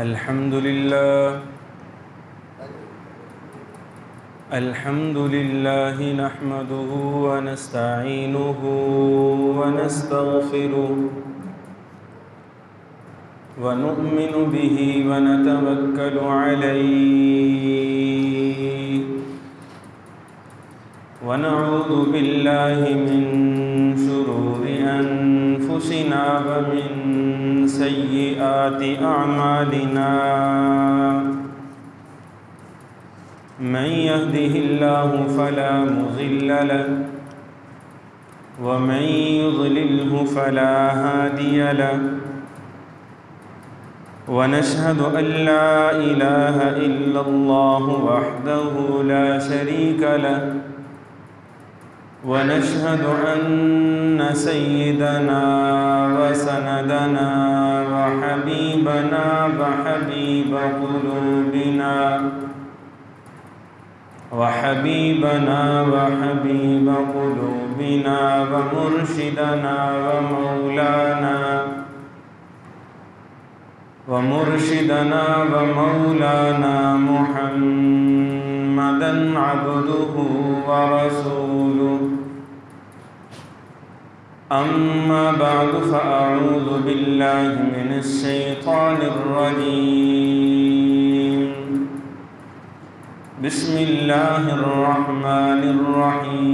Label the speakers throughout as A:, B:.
A: अल्हम्दुलिल्लाह नहमदुहु व नस्तईनुहु व नस्तगफिरुहु व नु'मिनु बिही व नतवक्कलु अलैहि व नऊज़ु बिल्लाहि मिन शुरूरि अनफुसिना व मिन सय्यिआति अअमालिना। मन यहदिहिल्लाहु फला मुज़िल्ल लहु व मन युज़लिल्हु फला हादिय लहु व नशहदु अन ला इलाहा इल्लल्लाहु वहदहु ला शरीका लहु व नशहदु अन्न सय्यिदना व सनदना व हबीबना व हबीब क़ुलूबिना वहबीबना वहबीब क़ुलूबिना व मुर्शिदना व मौलाना मुहम्मदन अब्दुहु व रसूलुहु। अम्मा बअदु फ़अऊज़ु बिल्लाहि मिनश शैतानिर रजीम। बिस्मिल्लाहिर रहमानिर रहीम।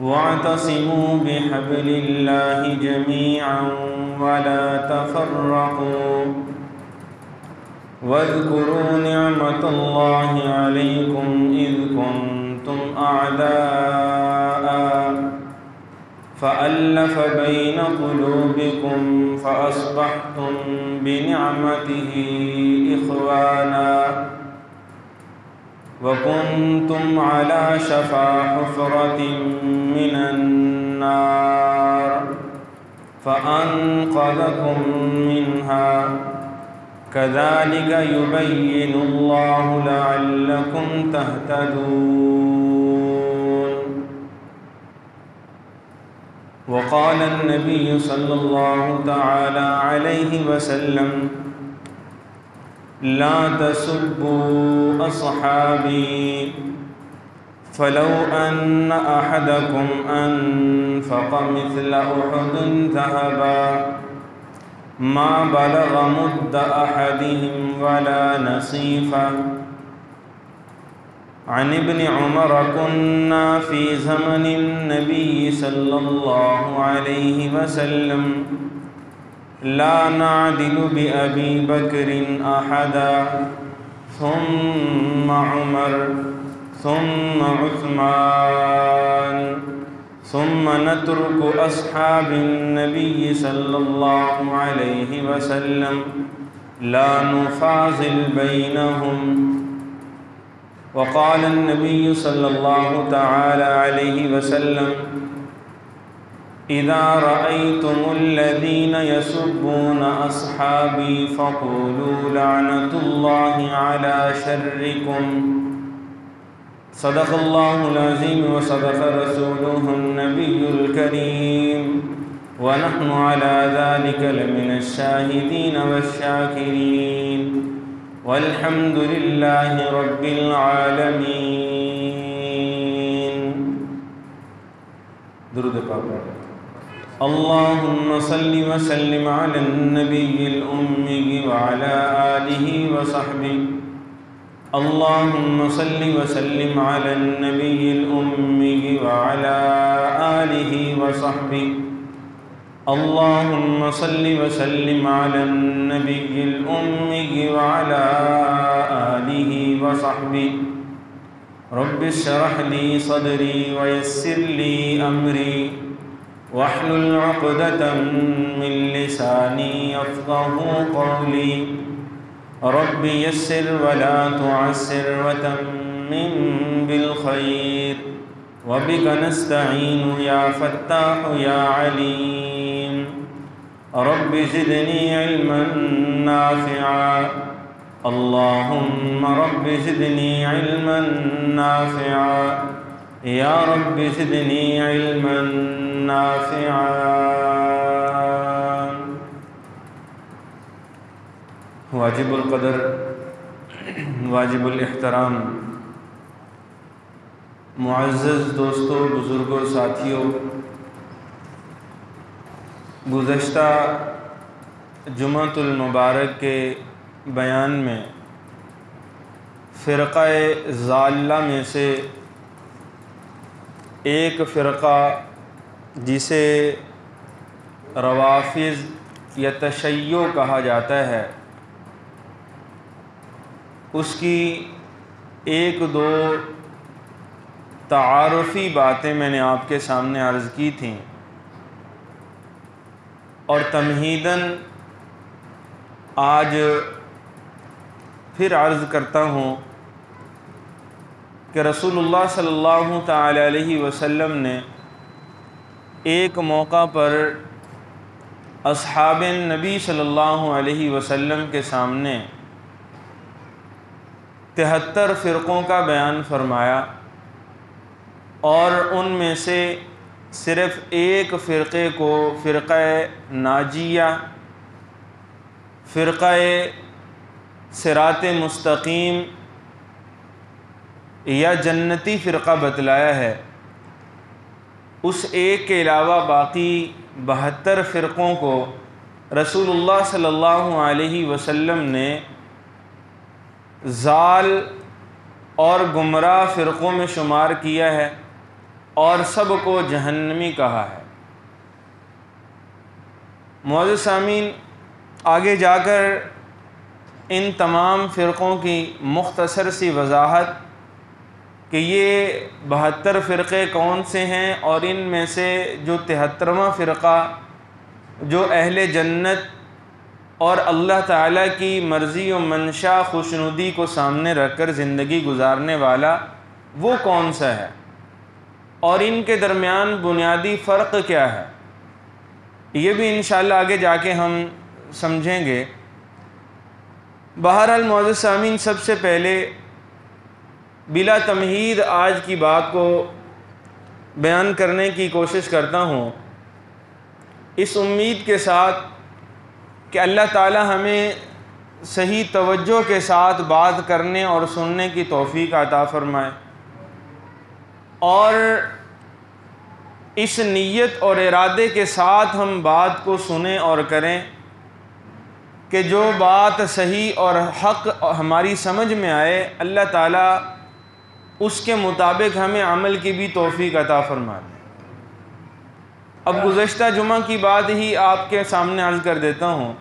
A: वअतसिमू बिहब्लिल्लाहि जमीअन वला तफ़र्रक़ू वज़्कुरू निअमतल्लाहि अलैकुम इज़ कुन्तुम अअदाअ फ़अल्लफ़ बैन क़ुलूबिकुम फ़अस्बहतुम बिनिअमतिही इख़वाना व कुन्तुम अला शफ़ा हुफ़रतिन मिनन नार फ़अन्क़ज़कुम मिन्हा कज़ालिक युबय्यिनुल्लाहु लअल्लकुम तहतदून। वक़ाल अन्नबी सल्लल्लाहु तआला अलैहि वसल्लम ला तसुब्बू अस्हाबी फ़लौ अन्न अहदकुम अनफ़क़ मिस्ल उहुदिन ज़हबा मा बलग़ मुद्द अहदिहिम वला नसीफ़ा। अन इब्न उमर कुन्ना फ़ी ज़मनिन नबी सल्लल्लाहु अलैहि वसल्लम ला नअदिलु बि अबी बकरिन अहदा सुम्मा उमर सुम्मा उस्मान सुम्मा नत्रुकु अस्हाबिन नबी सल्लल्लाहु अलैहि वसल्लम ला नुफ़ाज़िल बैनहुम। वक़ाल अन्नबी सल्लल्लाहु तआला अलैहि वसल्लम इज़ा रअय्तुमुल्लज़ीन यसुब्बून अस्हाबी फ़क़ूलू लअनतुल्लाहि अला शर्रिकुम। सदक़ल्लाहुल अज़ीम व सदक़ रसूलुहुन नबियुल करीम व नहनु अला ज़ालिका लमिनश शाहिदीन वश्शाकिरीन वल्हम्दुलिल्लाहि रब्बिल आलमीन। दुरूद पाक। अल्लाहुम्मा सल्लि व सल्लिम अलन नबिय्यिल उम्मी व अला आलिहि व सहबिहि। अल्लाहुम्मा सल्लि व सल्लिम अलन नबिय्यिल उम्मी व अला आलिहि व सहबिहि। अल्लाहुम्मा सल्लि व सल्लिम अलन नबिय्यिल उम्मी व अला आलिहि व सहबिहि। रब्बि इश्रह ली सदरी व यस्सिर ली अमरी वहलुल उक़दतम मिन लिसानी यफ़क़हू क़ौली। रब्बि यस्सिर वला तुअस्सिर वतम्मिम बिल खैर वबिक नस्तईनु या फ़त्ताहु या अलीम। रब्बि ज़िदनी इल्मन नाफ़िआ। अल्लाहुम्मा रब्बि ज़िदनी इल्मन नाफ़िआ या रब्बि ज़िदनी इल्मन नाफ़िआ। वाजिबुल क़दर, वाजिबुल एहतराम, मुअज़्ज़ज़ दोस्तों, बुज़ुर्गों, साथियों, गुज़श्ता जुमातुल मुबारक के बयान में फ़िरक़ा ज़ाल्ला में से एक फ़िरक़ा जिसे रवाफ़िज़ या तशय्यो कहा जाता है, उसकी एक दो तारुफ़ी बातें मैंने आपके सामने अर्ज़ की थीं और तमहीदन आज फिर अर्ज़ करता हूँ कि रसूलुल्लाह सल्लल्लाहु तआला अलैहि वसल्लम ने एक मौका पर अस्हाबे नबी सल्लल्लाहु अलैहि वसल्लम के सामने 73 फ़िरक़ों का बयान फरमाया और उनमें से सिर्फ़ एक फ़िरक़े को फ़िरक़ा नाजिया, फ़िरक़ा सिरात मुस्तकीम या जन्नती फ़िरक़ा बतलाया है। उस एक के अलावा बाकी 72 फ़िरक़ों को रसूलुल्लाह सल्लल्लाहु अलैहि वसल्लम ने ज़ाल और गुमराह फ़िरक़ों में शुमार किया है और सब को जहन्नमी कहा है। मुअज़्ज़ज़ सामीन, आगे जाकर इन तमाम फ़िरक़ों की मुख्तसर सी वज़ाहत कि ये 72 फ़िरक़े कौन से हैं और इनमें से जो 73वां फ़िरक़ा जो अहले जन्नत और अल्लाह ताला की मर्ज़ी और मंशा खुशनुदी को सामने रखकर ज़िंदगी गुजारने वाला वो कौन सा है और इनके दरमियान बुनियादी फ़र्क क्या है, ये भी इंशाअल्लाह आगे जाके हम समझेंगे। बहरहाल मुअज़्ज़ज़ सामीन, सबसे पहले बिला तमहीद आज की बात को बयान करने की कोशिश करता हूँ, इस उम्मीद के साथ कि अल्लाह ताला हमें सही तवज्जो के साथ बात करने और सुनने की तौफ़ीक़ अता फ़रमाए और इस नीयत और इरादे के साथ हम बात को सुने और करें कि जो बात सही और हक़ हमारी समझ में आए, अल्लाह ताला उसके मुताबिक हमें अमल की भी तौफ़ीक़ अता फ़रमा दे। अब गुज़श्ता जुमा की बात ही आपके सामने अर्ज़ कर देता हूँ,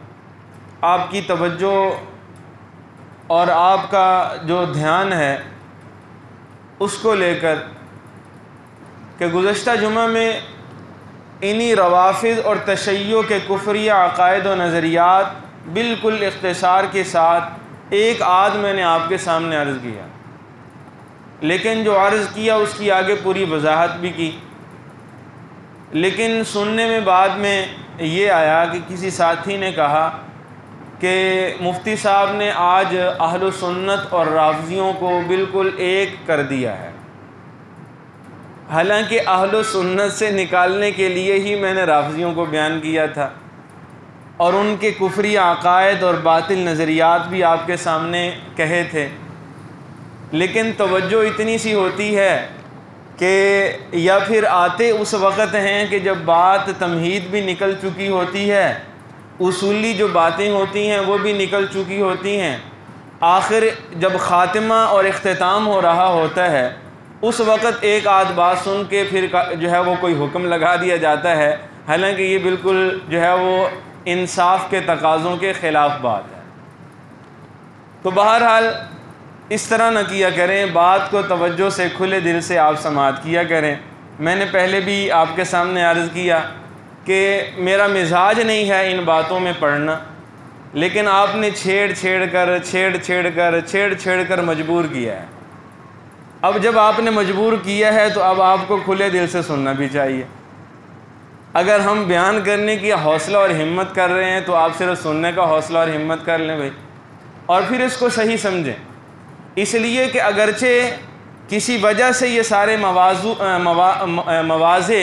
A: आपकी तवज्जो और आपका जो ध्यान है उसको लेकर कि गुज़श्ता जुमा में इन्हीं रवाफ़िज़ और तशय्यो के कुफ़रिया अक़ायद व नज़रियात बिल्कुल इख्तिसार के साथ एक आध मैंने आपके सामने अर्ज़ किया, लेकिन जो अर्ज़ किया उसकी आगे पूरी वज़ाहत भी की। लेकिन सुनने में बाद में ये आया कि किसी साथी ने कहा कि मुफ्ती साहब ने आज अहलुस सुन्नत और राफ़ज़ियों को बिल्कुल एक कर दिया है। हालांकि अहलुस सुन्नत से निकालने के लिए ही मैंने राफ़ज़ियों को बयान किया था और उनके कुफ़री अक़ायद और बातिल नज़रियात भी आपके सामने कहे थे, लेकिन तवज्जो इतनी सी होती है कि या फिर आते उस वक़्त हैं कि जब बात तमहीद भी निकल चुकी होती है, उसूली जो बातें होती हैं वो भी निकल चुकी होती हैं, आखिर जब ख़ातिमा और इख्तिताम हो रहा होता है उस वक़्त एक आध बात सुन के फिर जो है वो कोई हुक्म लगा दिया जाता है। हालांकि ये बिल्कुल जो है वो इंसाफ के तकाज़ों के ख़िलाफ़ बात है। तो बहरहाल इस तरह न किया करें, बात को तवज्जो से खुले दिल से आप समाअत किया करें। मैंने पहले भी आपके सामने अर्ज़ किया कि मेरा मिजाज नहीं है इन बातों में पढ़ना, लेकिन आपने छेड़ कर मजबूर किया है। अब जब आपने मजबूर किया है तो अब आपको खुले दिल से सुनना भी चाहिए। अगर हम बयान करने की हौसला और हिम्मत कर रहे हैं तो आप सिर्फ सुनने का हौसला और हिम्मत कर लें भाई, और फिर इसको सही समझें। इसलिए कि अगरचे किसी वजह से ये सारे मवाज़े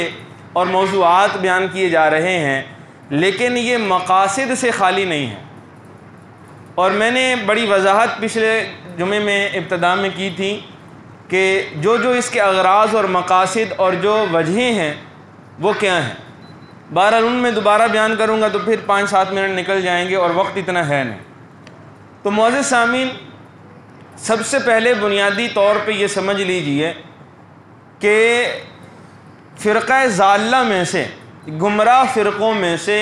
A: और मौज़ूआत बयान किए जा रहे हैं, लेकिन ये मकासिद से खाली नहीं है। और मैंने बड़ी वजाहत पिछले जुमे में इब्तिदा में की थी कि जो इसके अगराज़ और मकासद और जो वजहें हैं वो क्या हैं। बहरहाल उनमें दोबारा बयान करूँगा तो फिर 5-7 मिनट निकल जाएंगे और वक्त इतना है नहीं। तो मुअज़्ज़िज़ सामीन, सबसे पहले बुनियादी तौर पे ये समझ लीजिए कि फ़िरक़ा ज़ाल्ला में से, गुमराह फ़िरक़ों में से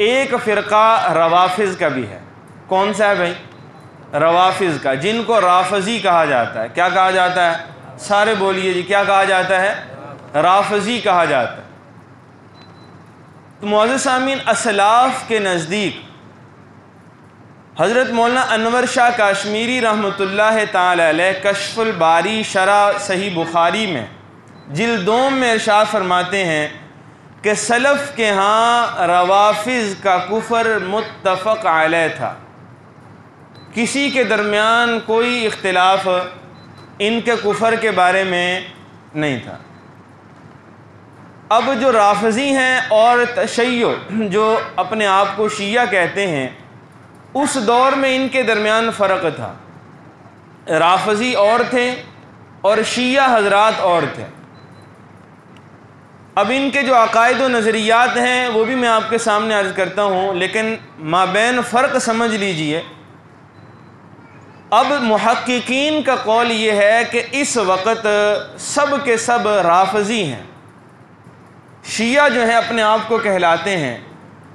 A: एक फ़िरक़ा रवाफ़िज़ का भी है। कौन सा है भाई? रवाफ़िज़ का, जिनको राफ़ज़ी कहा जाता है। क्या कहा जाता है? सारे बोलिए जी, क्या कहा जाता है? राफ़ज़ी कहा जाता है। तो मुअज़्ज़िज़ सामीन, असलाफ़ के नज़दीक हज़रत मौलाना अनवर शाह काश्मीरी रहमतुल्लाह ताला अलैह कश्फ़ुल बारी शरह सही बुखारी में जिल्द 2 में इरशाद फरमाते हैं कि सलफ़ के यहाँ रवाफ़िज़ का कुफ़र मुत्तफ़क़ अलैह था, किसी के दरमियान कोई इख्तिलाफ इनके कुफ़र के बारे में नहीं था। अब जो राफ़ज़ी हैं और तशय्यो जो अपने आप को शिया कहते हैं, उस दौर में इनके दरमियान फ़र्क था। राफ़ज़ी और थे और शिया हज़रात और थे। अब इनके जो अक़ायद व नज़रियात हैं वो भी मैं आपके सामने अर्ज़ करता हूँ, लेकिन माबैन फ़र्क समझ लीजिए। अब मुहक्किकीन का कौल ये है कि इस वक़्त सब के सब राफ़ज़ी हैं। शिया जो है अपने आप को कहलाते हैं,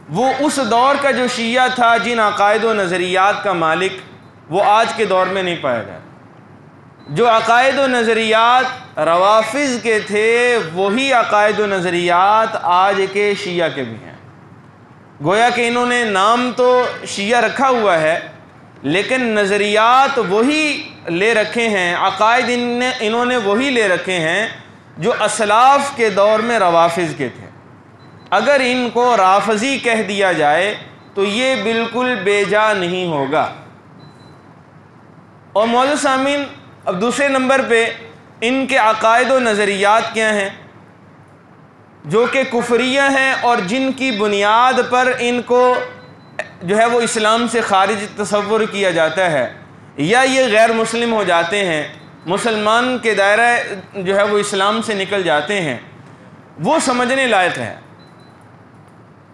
A: वो उस दौर का जो शिया था, जिन अक़ायद व नज़रियात का मालिक, वो आज के दौर में नहीं पाया गया। जो अक़ायद व नज़रियात रवाफ़िज़ के थे, वही अक़ायद व नज़रियात आज के शिया के भी हैं। गोया कि इन्होंने नाम तो शिया रखा हुआ है, लेकिन नज़रियात वही ले रखे हैं, अक़ायद इन्होंने वही ले रखे हैं जो असलाफ़ के दौर में रवाफ़िज़ के थे। अगर इनको राफ़ज़ी कह दिया जाए तो ये बिल्कुल बेजा नहीं होगा। और मुअज़्ज़िज़ सामीन, अब दूसरे नंबर पे इनके अक़ायद व नज़रियात क्या हैं, जो कि कुफ़रिया हैं और जिनकी बुनियाद पर इनको जो है वो इस्लाम से ख़ारिज तसव्वुर किया जाता है, या ये गैर मुस्लिम हो जाते हैं, मुसलमान के दायरा जो है वो इस्लाम से निकल जाते हैं। वो समझने लायक है।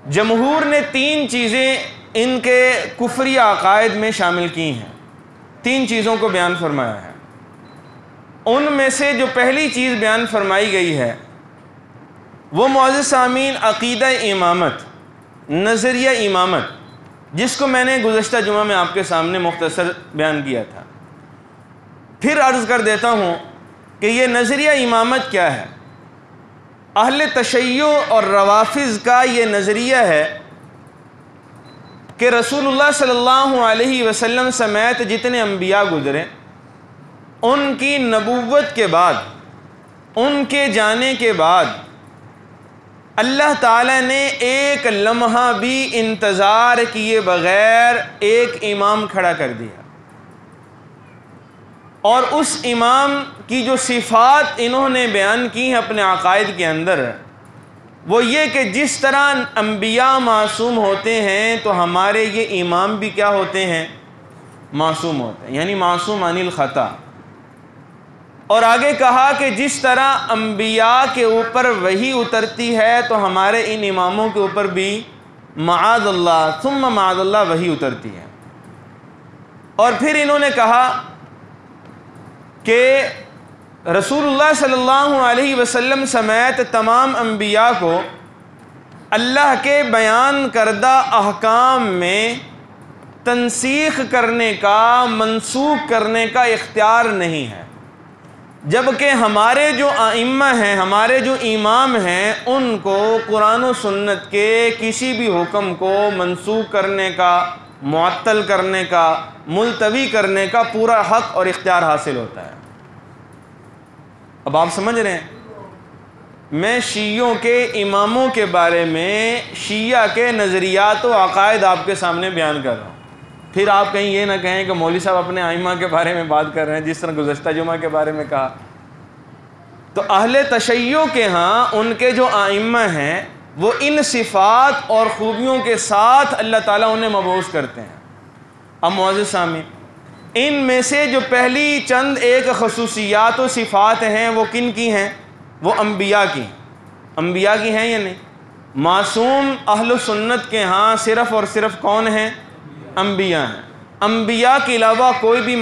A: जमहूर ने 3 चीज़ें इनके कुफरी अक़ायद में शामिल की हैं, 3 चीज़ों को बयान फरमाया है। उनमें से जो पहली चीज़ बयान फरमाई गई है वो मुअज़्ज़िज़ सामीन अक़ीदा इमामत, नज़रिया इमामत, जिसको मैंने गुज़श्ता जुमा में आपके सामने मुख्तसर बयान किया था। फिर अर्ज़ कर देता हूँ कि ये नज़रिया इमामत क्या है। अहले तशय्यो और रवाफ़िज़ का ये नज़रिया है कि रसूलुल्लाह सल्लल्लाहु अलैहि वसल्लम समेत जितने अम्बिया गुज़रे, उनकी नबुव्वत के बाद, उनके जाने के बाद अल्लाह ताला ने एक लम्हा भी इंतज़ार किए बग़ैर एक इमाम खड़ा कर दिया, और उस इमाम की जो सिफ़ात इन्होंने बयान की हैं अपने अक़ायद के अंदर, वो ये कि जिस तरह अम्बिया मासूम होते हैं तो हमारे ये इमाम भी क्या होते हैं? मासूम होते हैं, यानी मासूम अनिल ख़ता। और आगे कहा कि जिस तरह अम्बिया के ऊपर वही उतरती है तो हमारे इन इमामों के ऊपर भी माअज़ल्लाह सुम्मा माअज़ल्लाह वही उतरती है। और फिर इन्होंने कहा कि रसूलुल्लाह सल्लल्लाहु अलैहि वसल्लम समेत तमाम अम्बिया को अल्लाह के बयान करदा अहकाम में तनसीख करने का, मनसूख करने का इख्तियार नहीं है, जबकि हमारे जो आइम्मा हैं, हमारे जो इमाम हैं, उनको कुरान और सुन्नत के किसी भी हुक्म को मनसूख करने का, मुअत्तल करने का, मुलतवी करने का पूरा हक़ और इख्तियार हासिल होता है। अब आप समझ रहे हैं, मैं शियों के इमामों के बारे में शिया के नज़रियात व अक़ायद आपके सामने बयान कर रहा हूँ। फिर आप कहीं ये ना कहें कि मौलवी साहब अपने आइम्मा के बारे में बात कर रहे हैं, जिस तरह गुज़श्ता जुमा के बारे में कहा। तो अहले तशय्यो के यहाँ उनके जो आइम्मा हैं वो इन सिफ़ात और ख़ूबियों के साथ अल्लाह ताला उन्हें मबूस करते हैं। अब मुअज़्ज़िज़ सामीन, इन में से जो पहली चंद एक खसूसियात व सिफ़ात हैं वो किन की हैं? वो अम्बिया की। अम्बिया की हैं या नहीं? मासूम अहल सुन्नत के यहाँ सिर्फ़ और सिर्फ कौन हैं? अम्बिया हैं। अम्बिया के अलावा कोई भी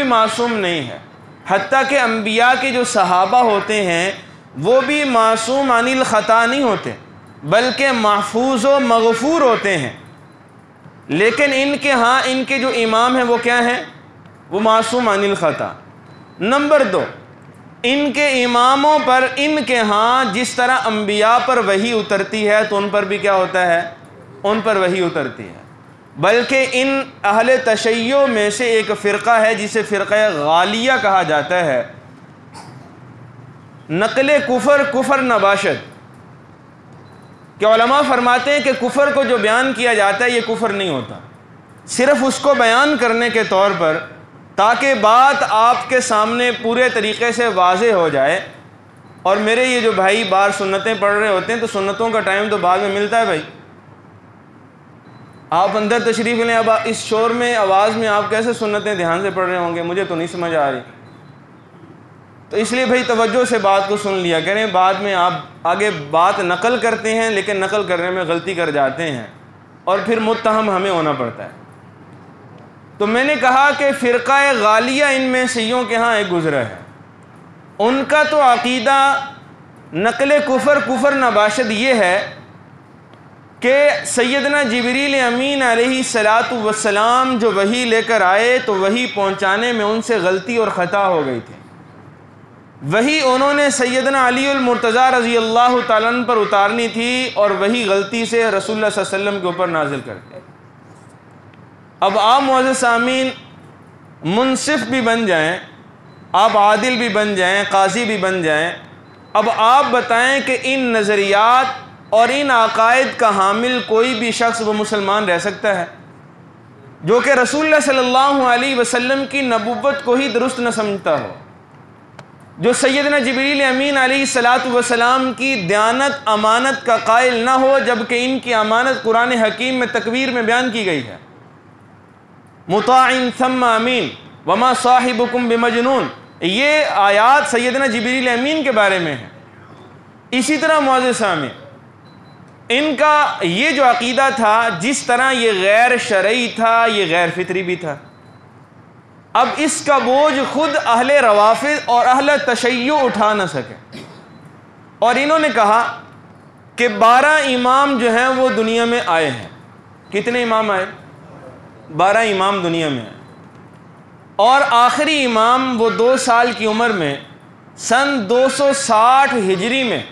A: मासूम नहीं है। हत्ता कि अम्बिया के जो सहाबा होते हैं वो भी मासूम अनिल ख़ता नहीं होते, बल्कि महफूज व मग़फ़ूर होते हैं। लेकिन इनके यहाँ इनके जो इमाम हैं वो क्या हैं? वो मासूम अनिल ख़ता। नंबर 2, इनके इमामों पर इनके यहाँ जिस तरह अम्बिया पर वही उतरती है तो उन पर भी क्या होता है? उन पर वही उतरती है। बल्कि इन अहले तशय्यो में से एक फ़िरक़ा है जिसे फ़िरक़ा गालिया कहा जाता है। नक़ल कुफ़र नबाशत के उलमा फरमाते हैं कि कुफ़र को जो बयान किया जाता है ये कुफ़र नहीं होता, सिर्फ़ उसको बयान करने के तौर पर, ताकि बात आपके सामने पूरे तरीक़े से वाज़ेह हो जाए। और मेरे ये जो भाई बाहर सुन्नतें पढ़ रहे होते हैं तो सुन्नतों का टाइम तो बाद में मिलता है भाई। आप अंदर तशरीफ़ लें, अब इस शोर में आवाज़ में आप कैसे सुन्नतें ध्यान से पढ़ रहे होंगे, मुझे तो नहीं समझ आ रही। तो इसलिए भाई तवज्जो से बात को सुन लिया करें। बाद में आप आगे बात नकल करते हैं लेकिन नकल करने में गलती कर जाते हैं और फिर मुत्तहम हमें होना पड़ता है। तो मैंने कहा कि फ़िरक़ा गालिया इनमें सैयों के यहाँ एक गुज़रा है। उनका तो अक़ीदा नक़ल कुफ़र नबाशत ये है कि सैयदना जिब्रील अमीन अलैहिस्सलातु वस्सलाम जो वही लेकर आए तो वही पहुँचाने में उनसे गलती और ख़ता हो गई थी। वही उन्होंने सैयदना अलीउल मुर्तज़ा रज़ी अल्लाह तआला अन्हु पर उतारनी थी और वही गलती से रसूलुल्लाह सल्लल्लाहु अलैहि वसल्लम के ऊपर नाजिल कर दिया। अब आप मुअज़्ज़िज़ सामीन मुनसिफ़ भी बन जाएं, आप आदिल भी बन जाएं, काजी भी बन जाएं। अब आप बताएं कि इन नज़रियात और इन अक़ाइद का हामिल कोई भी शख्स वो मुसलमान रह सकता है जो कि रसूलुल्लाह सल्लल्लाहु अलैहि वसल्लम की नबुव्वत को ही दुरुस्त न समझता हो, जो सैयदना जिब्रील अमीन अलैहिस्सलातु वस्सलाम की दयानत अमानत का कायल ना हो, जबकि इनकी अमानत कुरान हकीम में तकवीर में बयान की गई है। मुताइन थम्मा अमीन वमा साहिबुकुम बिमजनून, ये आयात सैयदना जिब्रील अमीन के बारे में है। इसी तरह मुअज़्ज़िज़ सामीन, इनका ये जो अक़ीदा था, जिस तरह ये गैर शरई था, ये गैर फितरी भी था। अब इसका बोझ खुद अहले रवाफ़िद और अहले तशय्यो उठा न सके और इन्होंने कहा कि 12 इमाम जो हैं वो दुनिया में आए हैं। कितने इमाम आए? 12 इमाम दुनिया में आए और आखिरी इमाम वो 2 साल की उम्र में सन 260 हिजरी में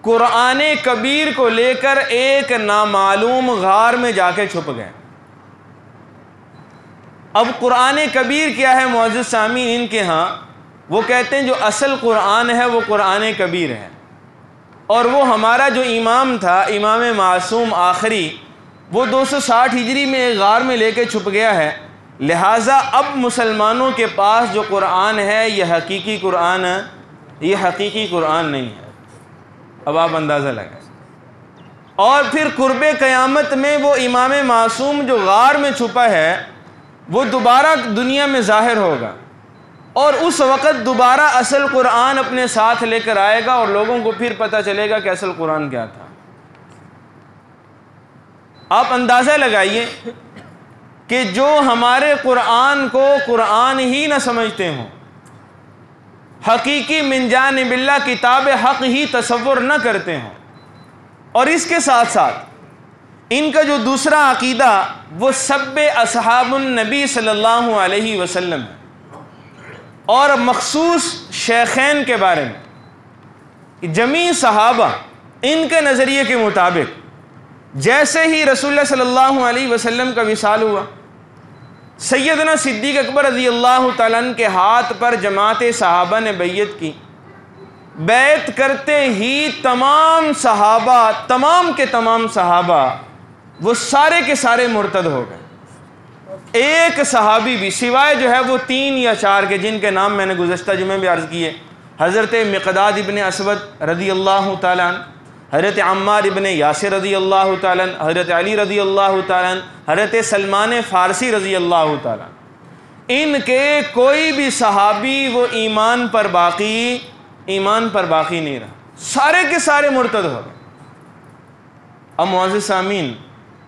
A: कुरान कबीर को लेकर एक नामालूम गार में जाके छुप गए। अब कुरान कबीर क्या है मुअज़्ज़िज़ सामीन? इनके यहाँ वो कहते हैं जो असल कुरान है वो कुरान कबीर है और वो हमारा जो इमाम था, इमाम मासूम आखिरी, वो 260 हिजरी में एक गार में लेके छुप गया है। लिहाजा अब मुसलमानों के पास जो कुरान है यह हकीकी कुरान है, यह हकीकी कुरान नहीं है। अब आप अंदाज़ा लगाएं। और फिर कुर्बे क़यामत में वो इमाम मासूम जो गार में छुपा है वो दोबारा दुनिया में ज़ाहिर होगा और उस वक़्त दोबारा असल कुरान अपने साथ लेकर आएगा और लोगों को फिर पता चलेगा कि असल कुरान क्या था। आप अंदाज़ा लगाइए कि जो हमारे कुरान को कुरान ही न समझते हों, हकीकी मिन जानिबिल्लाह किताब हक़ ही तसव्वुर न करते हों, और इसके साथ साथ इनका जो दूसरा अक़ीदा वो सब्बे असहाबुन नबी सल्लल्लाहु अलैहि वसल्लम है और मखसूस शेखैन के बारे में। जमी सहाबा इनके नज़रिए के मुताबिक जैसे ही रसूलुल्लाह सल्लल्लाहु अलैहि वसल्लम का विसाल हुआ, सैयदना सिद्दीक़ अकबर रज़ी अल्लाह तआला अन्हु के हाथ पर जमात सहाबा ने बैयत की। बैत करते ही तमाम सहाबा, तमाम के तमाम सहाबा वो सारे के सारे मुर्तद हो गए। एक सहाबी भी सिवाय जो है वो 3 या 4 के, जिनके नाम मैंने गुज़श्ता जुमे में अर्ज़ किए, हज़रत मिक़दाद इब्न असवद रज़ी अल्लाह तआला अन्हु, हज़रत अम्मार इब्न यासिर रज़ी अल्लाह ताला, हज़रत अली रज़ी अल्लाह ताला, हज़रत सलमान फ़ारसी रज़ी अल्लाह ताला, इनके कोई भी सहाबी वो ईमान पर बाकी नहीं रहा, सारे के सारे मुर्तद हो गए। अब मुअज़्ज़िज़ सामीन,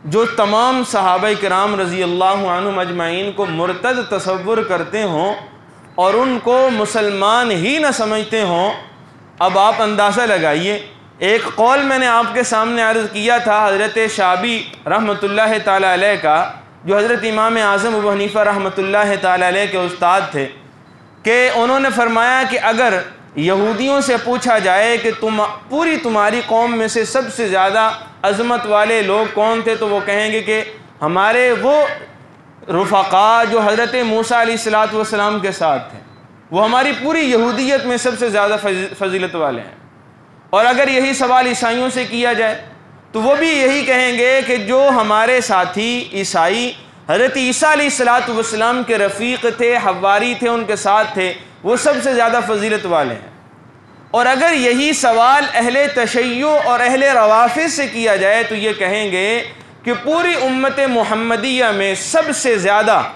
A: जो तमाम सहाबा किराम रज़ी अल्लाह अन्हुम अजमाइन को मुर्तद तसव्वुर करते हों और उनको मुसलमान ही न समझते हों, अब आप अंदाज़ा लगाइए। एक कौल मैंने आपके सामने अर्ज़ किया था हज़रत शाबी रहमतुल्लाह ताला अलैह का, जो हज़रत इमाम आज़म अबू हनीफ़ा रहमतुल्लाह ताला अलैह के उस्ताद थे, कि उन्होंने फरमाया कि अगर यहूदियों से पूछा जाए कि तुम्हारी कौम में से सबसे ज़्यादा अज़मत वाले लोग कौन थे, तो वो कहेंगे कि हमारे वो रुफ़क़ा जो हज़रत मूसा अलैहिस्सलातु वस्सलाम के साथ थे, वो हमारी पूरी यहूदियत में सबसे ज़्यादा फजीलत वाले हैं। और अगर यही सवाल ईसाइयों से किया जाए तो वो भी यही कहेंगे कि जो हमारे साथी ईसाई हज़रत ईसा अलैहिस्सलातु वस्सलाम के रफ़ीक़ थे, हवारी थे, उनके साथ थे, वो सबसे ज़्यादा फजीलत वाले हैं। और अगर यही सवाल अहले तशय्यो और अहले रवाफ़िज़ से किया जाए तो ये कहेंगे कि पूरी उम्मत मुहम्मदिया में सबसे ज़्यादा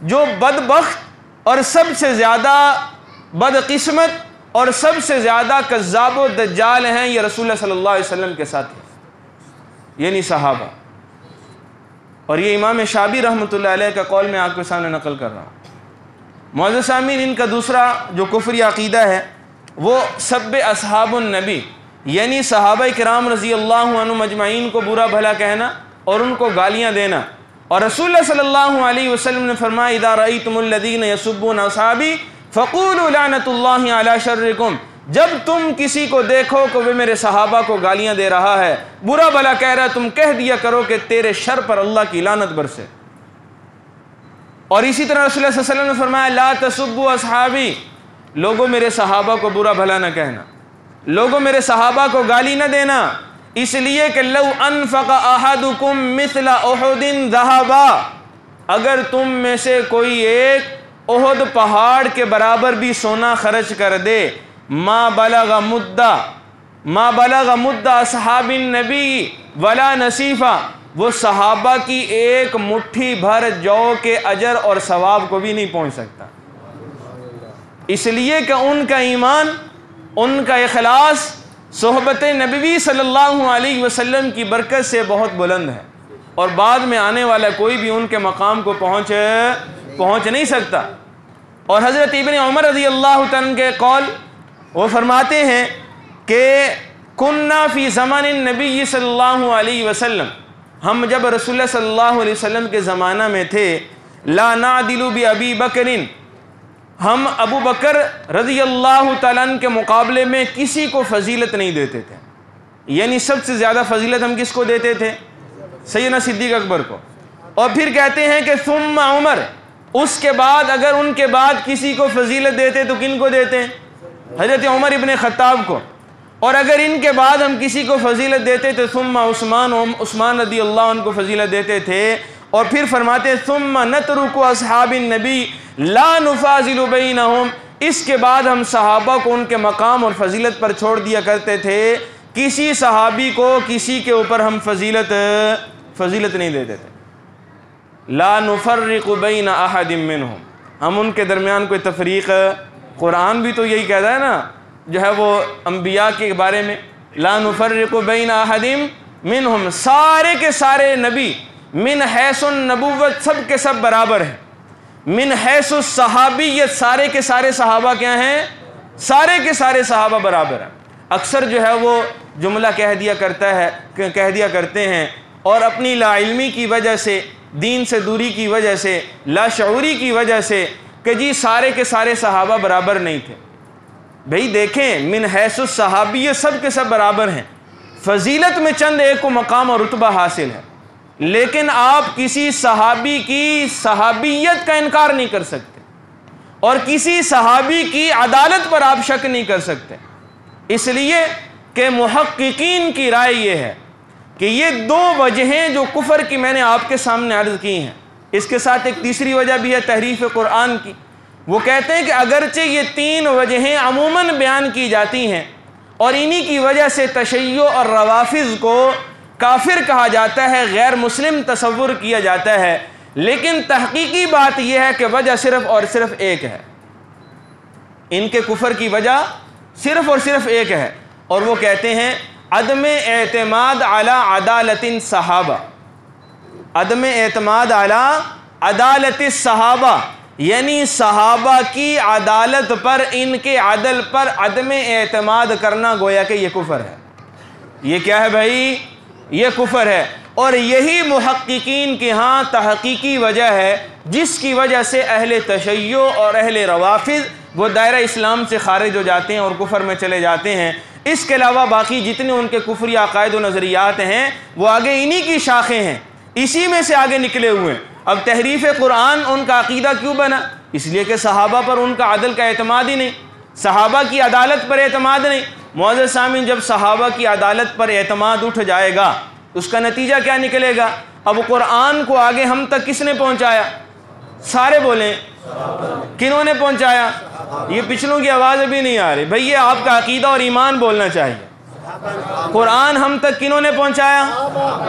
A: जो बदबख्त और सबसे ज़्यादा बदकिस्मत और सबसे ज़्यादा कज़्ज़ाब व दज्जाल हैं, ये रसूलुल्लाह सल्लल्लाहु अलैहि वसल्लम के साथ हैं, यानी सहाबा। और ये इमाम शाबी रहमतुल्लाह अलैह का कौल मैं आपके सामने नकल कर रहा हूँ। मुअज़्ज़िज़ सामीन, इनका दूसरा जो कुफ्री अक़ीदा है वो सब्ब अस्हाबुन नबी, यानी सहाबा किराम रज़ी अल्लाह अन्हुम अजमाइन को बुरा भला कहना और उनको गालियाँ देना। और रसूलुल्लाह सल्लल्लाहु अलैहि वसल्लम ने फरमाया, इज़ा रअयतुमुल्लज़ीना यसुब्बूना अस्हाबी फ़क़ूलू लअनतुल्लाहि अला शर्रिकुम, जब तुम किसी को देखो कि वे मेरे सहाबा को गालियाँ दे रहा है, बुरा भला कह रहा है, तुम कह दिया करो कि तेरे शर पर अल्लाह की लानत बरसे। और इसी तरह रसूलुल्लाह सल्लल्लाहु अलैहि वसल्लम ने फरमाया, ला तसुब्बू अस्हाबी, लोगों मेरे सहाबा को बुरा भला न कहना, लोगों मेरे सहाबा को गाली न देना, इसलिए कि लौ अनफ़क़ अहदुकुम मिस्ला उहुदिन ज़हबा, अगर तुम में से कोई एक उहुद पहाड़ के बराबर भी सोना खर्च कर दे, मा बलग मुद्दा अस्हाबिन नबी वला नसीफ़ा, वो सहाबा की एक मुट्ठी भर जौ के अजर और सवाब को भी नहीं पहुंच सकता। इसलिए कि उनका ईमान, उनका इखलास सोहबत नबी सल्लल्लाहु अलैहि वसल्लम की बरकत से बहुत बुलंद है, और बाद में आने वाला कोई भी उनके मकाम को पहुँच नहीं सकता। और हज़रत इब्न उमर रज़ी अल्लाह तआला के कौल, वो फरमाते हैं कि कुन्ना फ़ी ज़मानिन नबी सल्लल्लाहु अलैहि वसल्लम, हम जब रसूलुल्लाह सल्लल्लाहु अलैहि वसल्लम के ज़माना में थे, ला नादिलु बि अबी बकरिन, हम अबू बकर रज़ी अल्लाह तआला के मुकाबले में किसी को फजीलत नहीं देते थे, यानी सबसे ज़्यादा फजीलत हम किसको देते थे? सैयदना सिद्दीक़ अकबर को। और फिर कहते हैं कि सुम्मा उमर, उसके बाद अगर उनके बाद किसी को फजीलत देते तो किन को देते हैं? हज़रत उमर इब्न ख़त्ताब को। और अगर इनके बाद हम किसी को फजीलत देते तो सुम्मा उस्मान रज़ी अल्लाह अन्हु को फजीलत देते थे। और फिर फरमाते सुम्मा नतरुकु अस्हाबिन नबी ला नुफ़ाज़िलु बैनहुम, इसके बाद हम सहाबा को उनके मकाम और फजीलत पर छोड़ दिया करते थे, किसी सहाबी को किसी के ऊपर हम फजीलत नहीं देते थे। ला नुफ़र्रिक़ु बैन अहदिम मिनहुम, हम उनके दरमियान कोई तफरीक़, कुरान भी तो यही कहता है ना, जो है वो अम्बिया के बारे में, ला नुफ़र्रिक़ु बैन अहदिम मिनहुम, सारे के सारे नबी मिन हैसुन नबुव्वत सब के सब बराबर हैं, मिन हैसुस सहाबियत सारे के सारे सहाबा क्या हैं? सारे के सारे सहाबा बराबर हैं। अक्सर जो है वो जुमला कह दिया करते हैं, और अपनी लाइल्मी की वजह से, दीन से दूरी की वजह से, लाशऊरी की वजह से, कि जी सारे के सारे सहाबा बराबर नहीं थे। भाई देखें, मिन हैसुस सहाबियत सब के सब बराबर हैं, फजीलत में चंद एक को मकाम और रुतबा हासिल है, लेकिन आप किसी सहाबी की सहाबियत का इनकार नहीं कर सकते, और किसी सहाबी की अदालत पर आप शक नहीं कर सकते। इसलिए कि मुहक्किकीन की राय ये है कि ये दो वजहें जो कुफर की मैंने आपके सामने अर्ज़ की हैं, इसके साथ एक तीसरी वजह भी है तहरीफ कुरान की। वो कहते हैं कि अगरचे ये तीन वजहें अमूमन बयान की जाती हैं और इन्हीं की वजह से तशय्यो और रवाफिज़ को काफिर कहा जाता है, गैर मुस्लिम तसव्वुर किया जाता है। लेकिन तहकीकी बात यह है कि वजह सिर्फ और सिर्फ एक है, इनके कुफर की वजह सिर्फ और सिर्फ एक है, और वो कहते हैं अदम एतमाद अला अदालतिन सहाबा। अदम एतमाद अला अदालत सहाबा, यानी सहाबा की अदालत पर, इनके अदल पर अदम एतमाद करना गोया कि ये कुफर है। ये क्या है भाई? ये कुफर है। और यही मुहक्किकीन के यहाँ तहकीकी वजह है जिसकी वजह से अहले तशय्यो और अहले रवाफिज़ वो दायरा इस्लाम से खारिज हो जाते हैं और कुफर में चले जाते हैं। इसके अलावा बाकी जितने उनके कुफरी अकायद और नज़रियात हैं वो आगे इन्हीं की शाखें हैं, इसी में से आगे निकले हुए हैं। अब तहरीफ कुरान उनका अकीदा क्यों बना? इसलिए कि सहाबा पर उनका अदल का एतमाद ही नहीं, सहाबा की अदालत पर एतमाद नहीं। मुअज़्ज़िज़ सामीन, जब सहाबा की अदालत पर एतमाद उठ जाएगा उसका नतीजा क्या निकलेगा? अब कुरान को आगे हम तक किसने पहुंचाया? सारे बोलें, किन्होंने पहुंचाया? ये पिछलों की आवाज़ अभी नहीं आ रही भाई, ये आपका अकीदा और ईमान बोलना चाहिए। कुरान हम तक किन्होंने पहुंचाया?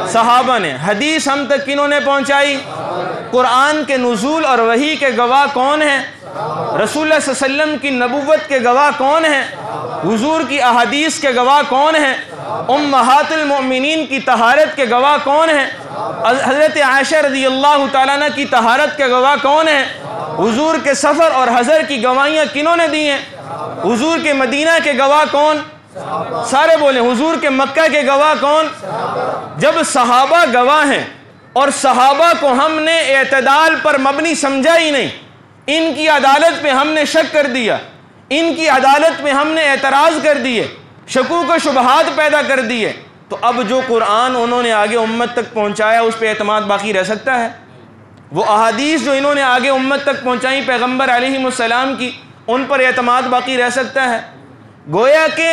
A: सहाबा ने। हदीस हम तक किन्होंने पहुंचाई? कुरान के नुज़ूल और वही के गवाह कौन हैं? रसूलुल्लाह सल्लल्लाहु अलैहि वसल्लम की नबुव्वत के गवाह कौन हैं? हुजूर की अहादीस के गवाह कौन हैं? उम्महातुल मोमिनीन की तहारत के गवाह कौन हैं? हज़रत आयशा रज़ियल्लाहु तआला अन्हा की तहारत के गवाह कौन हैं? हुजूर के सफ़र और हज़र की गवाहियाँ किन्होंने दी हैं? हुजूर के मदीना के गवाह कौन? सारे बोले। हुजूर के मक्का के गवाह कौन? जब सहाबा गवाह हैं और सहाबा को हमने एतदाल पर मबनी समझा ही नहीं, इनकी अदालत पे हमने शक कर दिया, इनकी अदालत पे हमने एतराज़ कर दिए, शकूक व शुबहात पैदा कर दिए, तो अब जो कुरान उन्होंने आगे उम्मत तक पहुँचाया उस पर एतमाद बाकी रह सकता है? वो अहादीस जो इन्होंने आगे उम्मत तक पहुँचाई पैगम्बर अलैहिमुस्सलाम की, उन पर एतमाद बाकी रह सकता है? गोया के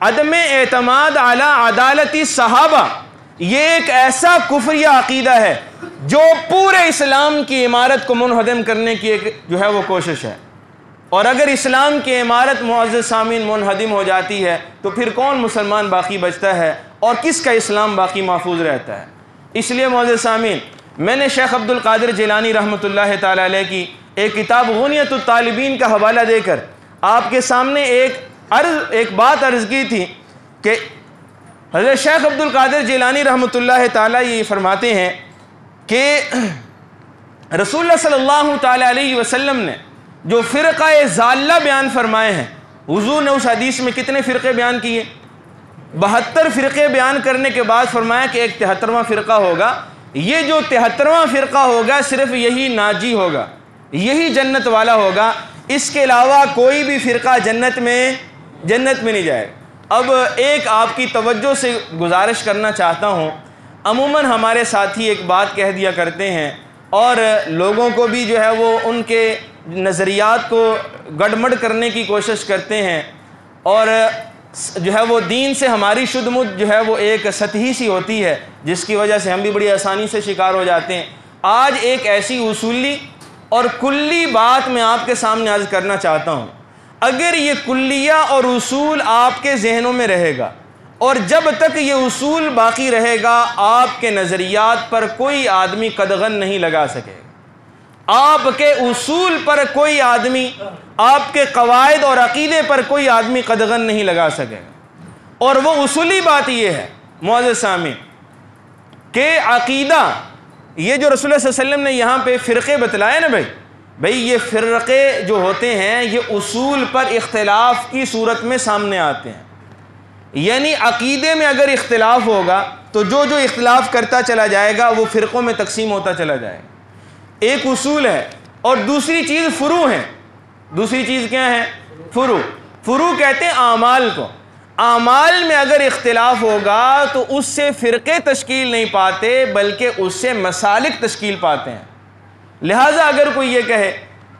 A: अदम एतमाद अला अदालती सहाबा ये एक ऐसा कुफरिया अकीदा है जो पूरे इस्लाम की इमारत को मुनहदम करने की एक जो है वो कोशिश है। और अगर इस्लाम की इमारत मुअज़्ज़िज़ सामीन मुनहदम हो जाती है तो फिर कौन मुसलमान बाकी बचता है और किसका इस्लाम बाकी महफूज रहता है? इसलिए मुअज़्ज़िज़ सामीन, मैंने शेख अब्दुल कादिर जिलानी रहमतुल्लाह ताला अलैह की एक किताब गुनियतुत तालिबीन का हवाला देकर आपके सामने एक बात अर्ज़ की थी कि हज़रत शेख अब्दुल कादिर जिलानी रहमतुल्लाह ताला ये फरमाते हैं कि रसूलुल्लाह सल्लल्लाहु ताला अलैहि वसल्लम ने जो फ़िरक़ा ज़ाल्ला बयान फरमाए हैं, हुज़ूर ने उस हदीस में कितने फ़िरक़े बयान किए? 72 फ़िरक़े बयान करने के बाद फरमाया कि एक 73वां फ़िरक़ा होगा। ये जो 73वां फ़िरक़ा होगा सिर्फ़ यही नाजी होगा, यही जन्नत वाला होगा, इसके अलावा कोई भी फ़िरक़ा जन्नत में नहीं जाएगा। अब एक आपकी तवज्जो से गुजारिश करना चाहता हूँ, अमूमन हमारे साथी एक बात कह दिया करते हैं और लोगों को भी जो है वो उनके नज़रियात को गड़मड़ करने की कोशिश करते हैं और जो है वो दीन से हमारी शुद्ध-मुद्ध जो है वो एक सतही सी होती है जिसकी वजह से हम भी बड़ी आसानी से शिकार हो जाते हैं। आज एक ऐसी उसूली और कुल्ली बात मैं आपके सामने अर्ज़ करना चाहता हूँ। अगर ये कुल्लिया और उसूल आपके जहनों में रहेगा और जब तक ये उसूल बाकी रहेगा आपके नज़रियात पर कोई आदमी कदगन नहीं लगा सकेगा। आपके उसूल पर कोई आदमी, आपके कवायद और अकीदे पर कोई आदमी कदगन नहीं लगा सकेगा। और वो उसूली बात ये है मुअज़्ज़िज़ सामीन के अकीदा, ये जो रसूलुल्लाह सल्लल्लाहु अलैहि वसल्लम ने यहाँ पे फ़िरक़े बतलाए ना भाई ये फ़िरक़े जो होते हैं ये उसूल पर इख्तिलाफ़ की सूरत में सामने आते हैं। यानी अकीदे में अगर इख्तिलाफ़ होगा तो जो इख्तिलाफ़ करता चला जाएगा वो फ़िरक़ों में तकसीम होता चला जाएगा। एक उसूल है और दूसरी चीज़ फ़ुरू है। दूसरी चीज़ क्या है? फ़ुरू कहते हैं आमाल को। आमाल में अगर इख्तिलाफ़ होगा तो उससे फ़िरक़े तश्कील नहीं पाते बल्कि उससे मसालिक तश्कील पाते हैं। लिहाजा अगर कोई ये कहे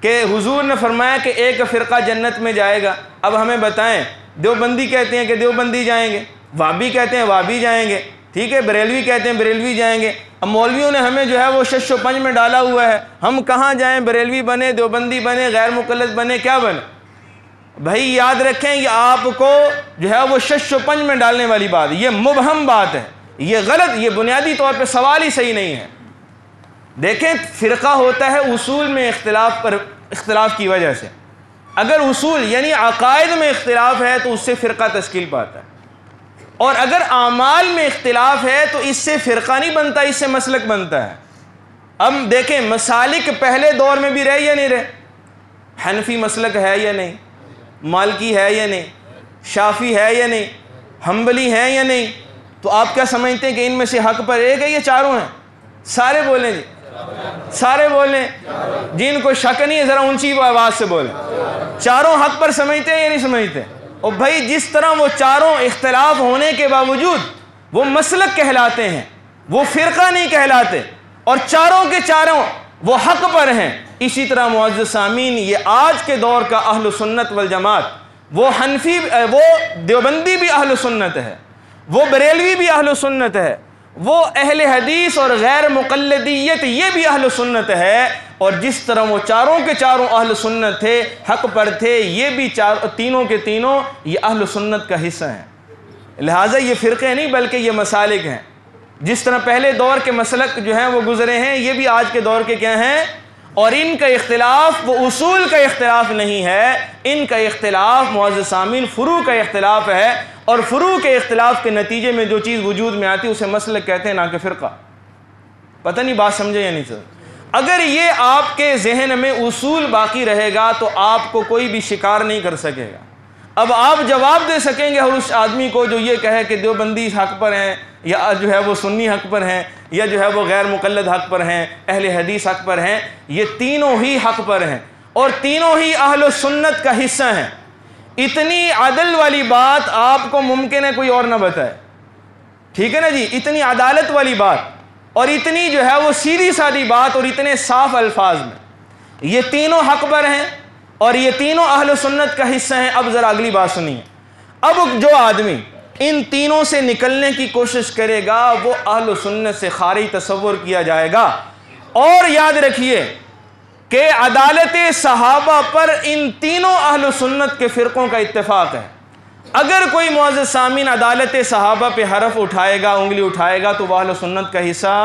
A: कि हुजूर ने फरमाया कि एक फ़िरक़ा जन्नत में जाएगा, अब हमें बताएं, देवबंदी कहते हैं कि देवबंदी जाएंगे, वाबी कहते हैं वाबी जाएंगे, ठीक है, बरेलवी कहते हैं बरेलवी जाएंगे। अब मौलवियों ने हमें जो है वो शश व पंज में डाला हुआ है, हम कहाँ जाएं? बरेलवी बने, देवबंदी बने, गैर मुक़ल्लिद बने, क्या बने? भाई याद रखें, ये आपको जो है वो शश पंज में डालने वाली बात, ये मुबहम बात है, ये गलत, ये बुनियादी तौर पे सवाल ही सही नहीं है। देखें, फ़िरका होता है उसूल में इख्तिलाफ की वजह से। अगर उसूल यानी अकायद में इख्तिलाफ है तो उससे फ़िरका तश्कील पाता है, और अगर आमाल में इख्तिलाफ है तो इससे फ़िरका नहीं बनता, इससे मसलक बनता है। अब देखें, मसालिक पहले दौर में भी रहे या नहीं रहे? हनफी मसलक है या नहीं, मालकी है या नहीं, शाफी है या नहीं, हम्बली है या नहीं? तो आप क्या समझते हैं कि इनमें से हक पर एक है या चारों हैं? सारे बोलें जी, सारे बोलें। जिनको शक नहीं है ज़रा ऊंची आवाज़ से बोलें। चारों हक पर समझते हैं या नहीं समझते? और भाई जिस तरह वो चारों इख्तिलाफ होने के बावजूद वो मसलक कहलाते हैं, वो फ़िरका नहीं कहलाते, और चारों के चारों वो हक पर हैं, इसी तरह मुअज़्ज़ज़ सामीन, ये आज के दौर का अहल सुन्नत वल जमात, वो हनफी, वो देवबंदी भी अहल सुन्नत है, वो बरेलवी भी अहल सुन्नत है, वो अहले हदीस और गैर मुक़ल्लिदियत ये भी अहल सुन्नत है। और जिस तरह वो चारों के चारों अहल सुन्नत थे, हक पर थे, ये भी तीनों के तीनों ये अहल सुन्नत का हिस्सा हैं। लिहाजा ये फ़िरक़े नहीं बल्कि ये मसालिक हैं। जिस तरह पहले दौर के मसलक जो हैं वो गुज़रे हैं, ये भी आज के दौर के क्या हैं, और इनका इख्तिलाफ वो उसूल का इख्तिलाफ नहीं है, इनका इख्तिलाफ मुअज़्ज़ज़ सामीन फ़ुरू का इख्तिलाफ है, और फ़ुरू के इख्तिलाफ के नतीजे में जो चीज़ वजूद में आती है उसे मसलक कहते हैं, ना कि फ़िरका। पता नहीं बात समझे या नहीं सर? अगर ये आपके जहन में उसूल बाकी रहेगा तो आपको कोई भी शिकार नहीं कर सकेगा। अब आप जवाब दे सकेंगे हर उस आदमी को जो ये कहे कि देवबंदी हक पर हैं, या जो है वो सुन्नी हक पर हैं, या जो है वो गैर मुक़ल्लिद हक पर हैं, अहले हदीस हक पर हैं। ये तीनों ही हक पर हैं और तीनों ही अहले सुन्नत का हिस्सा हैं। इतनी अदल वाली बात आपको मुमकिन है कोई और ना बताए, ठीक है ना जी? इतनी अदालत वाली बात और इतनी जो है वो सीधी सादी बात और इतने साफ अल्फाज में, ये तीनों हक पर हैं और ये तीनों अहले सुन्नत का हिस्सा हैं। अब ज़रा अगली बात सुनिए। अब जो आदमी इन तीनों से निकलने की कोशिश करेगा वो अहले सुन्नत से खारिज तस्वुर किया जाएगा। और याद रखिए कि अदालत सहाबा पर इन तीनों अहले सुन्नत के फ़िरक़ों का इत्तेफाक है। अगर कोई मुअज़्ज़ज़ सामीन अदालत सहाबा पे हरफ उठाएगा, उंगली उठाएगा, तो वह अहले सुन्नत का हिस्सा,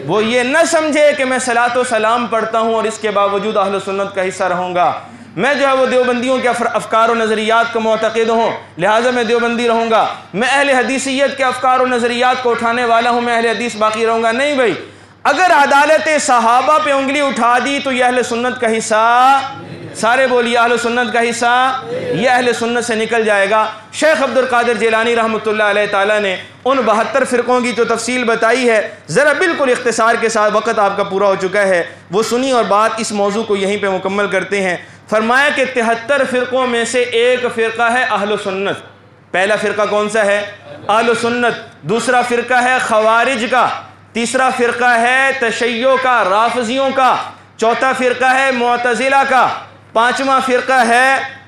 A: वो ये न समझे कि मैं सलात व सलाम पढ़ता हूँ और इसके बावजूद अहले सुन्नत का हिस्सा रहूँगा, मैं जो है वो देवबंदियों के अफ़कार व नज़रियात का मुअतक़िद हूँ लिहाजा मैं देवबंदी रहूँगा, मैं अहले हदीसियत के अफ़कार व नज़रियात को उठाने वाला हूँ, मैं अहले हदीस बाकी रहूँगा। नहीं भाई, अगर अदालत सहाबा पे उंगली उठा दी तो यह अहले सुन्नत का हिस्सा, सारे बोलिए अहले सुन्नत का हिस्सा, यह अहले सुन्नत से निकल जाएगा। शेख अब्दुल कादिर जिलानी रहमतुल्लाह अलैह ताला ने उन 72 फ़िरक़ों की जो तफसील बताई है, ज़रा बिल्कुल इख्तिसार के साथ, वक़्त आपका पूरा हो चुका है, वो सुनी और बात इस मौजू को यहीं पे मुकम्मल करते हैं। फरमाया कि 73 फ़िरक़ों में से एक फ़िरक़ा है अहले सुन्नत। पहला फ़िरक़ा कौन सा है? अहले सुन्नत। दूसरा फ़िरक़ा है खवारिज का, तीसरा फ़िरक़ा है तशय्यो का, राफ़िज़ियों का, चौथा फ़िरक़ा है मुअतज़िला का, पाँचवा फ़िरक़ा है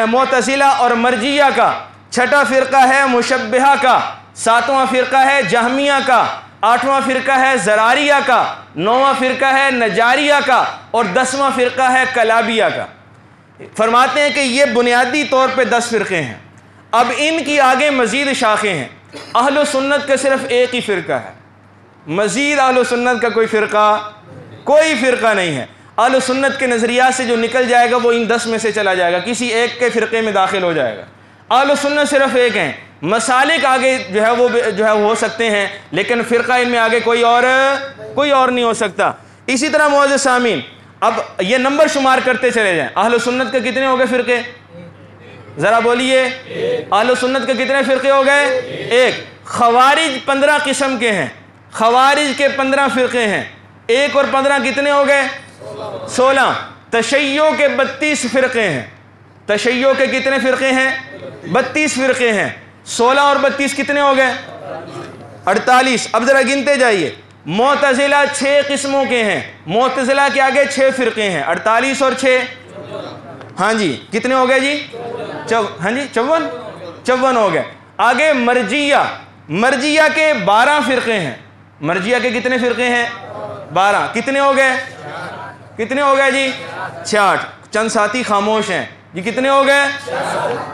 A: मुअतज़िला और मरजिया का, छठा फ़िरक़ा है मुशब्बिहा का, सातवां फ़िरक़ा है जहमिया का, आठवां फ़िरक़ा है ज़रारिया का, नौवां फ़िरक़ा है नजारिया का, और 10वां फ़िरक़ा है कलाबिया का। फरमाते हैं कि ये बुनियादी तौर पे 10 फ़िरक़े हैं। अब इनकी आगे मज़ीद शाखें हैं। अहले सुन्नत का सिर्फ एक ही फ़िरक़ा है, मज़ीद अहले सुन्नत का कोई फ़िरक़ा नहीं है। अहले सुन्नत के नज़रिया से जो निकल जाएगा वो इन 10 में से चला जाएगा, किसी एक के फ़िरक़े में दाखिल हो जाएगा। अहले सुन्नत सिर्फ एक हैं, मसालिक आगे जो है वो हो सकते हैं, लेकिन फ़िरक़ा इनमें आगे कोई और नहीं हो सकता। इसी तरह मुअज़्ज़ज़ सामीन, अब ये नंबर शुमार करते चले जाएं। अहले सुन्नत के कितने हो गए फ़िरक़े? ज़रा बोलिए, अहले सुन्नत के कितने फ़िरक़े हो गए? एक। खवारिज 15 किस्म के हैं, खवारिज के 15 फ़िरक़े हैं, 1 और 15 कितने हो गए? 16। तशय्यो के 32 फ़िरक़े हैं, तशय्यो के कितने फ़िरक़े हैं? 32 फ़िरक़े हैं। 16 और 32 कितने हो गए? 48। अब ज़रा गिनते जाइए। मुअतज़िला 6 किस्मों के हैं, मुअतज़िला के आगे 6 फ़िरक़े हैं, 48 और 6, हाँ जी, कितने हो गए जी? हाँ जी, 54 हो गए। आगे मरजिया के 12 फ़िरक़े हैं, मरजिया के कितने फ़िरक़े हैं? 12। कितने हो गए जी? 66। चंद साथी खामोश हैं। ये कितने हो गए?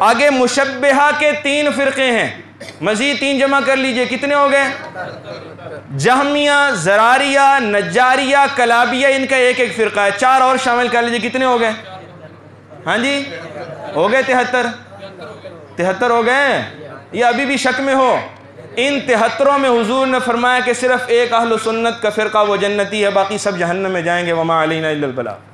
A: आगे मुशब्बिहा के 3 फ़िरक़े हैं, मज़ीद 3 जमा कर लीजिए, कितने हो गए? जहमिया, ज़रारिया, नज्जारिया, कलाबिया, इनका एक एक फ़िरक़ा है। 4 और शामिल कर लीजिए, कितने हो गए? हाँ जी, हो गए 73 हो गए। ये अभी भी शक में हो? इन 73 में हुजूर ने फरमाया कि सिर्फ एक अहल सुन्नत का फ़िरक़ा वो जन्नती है, बाकी सब जहन्नम में जाएंगे। वमा अलैना इल्लल बलाग।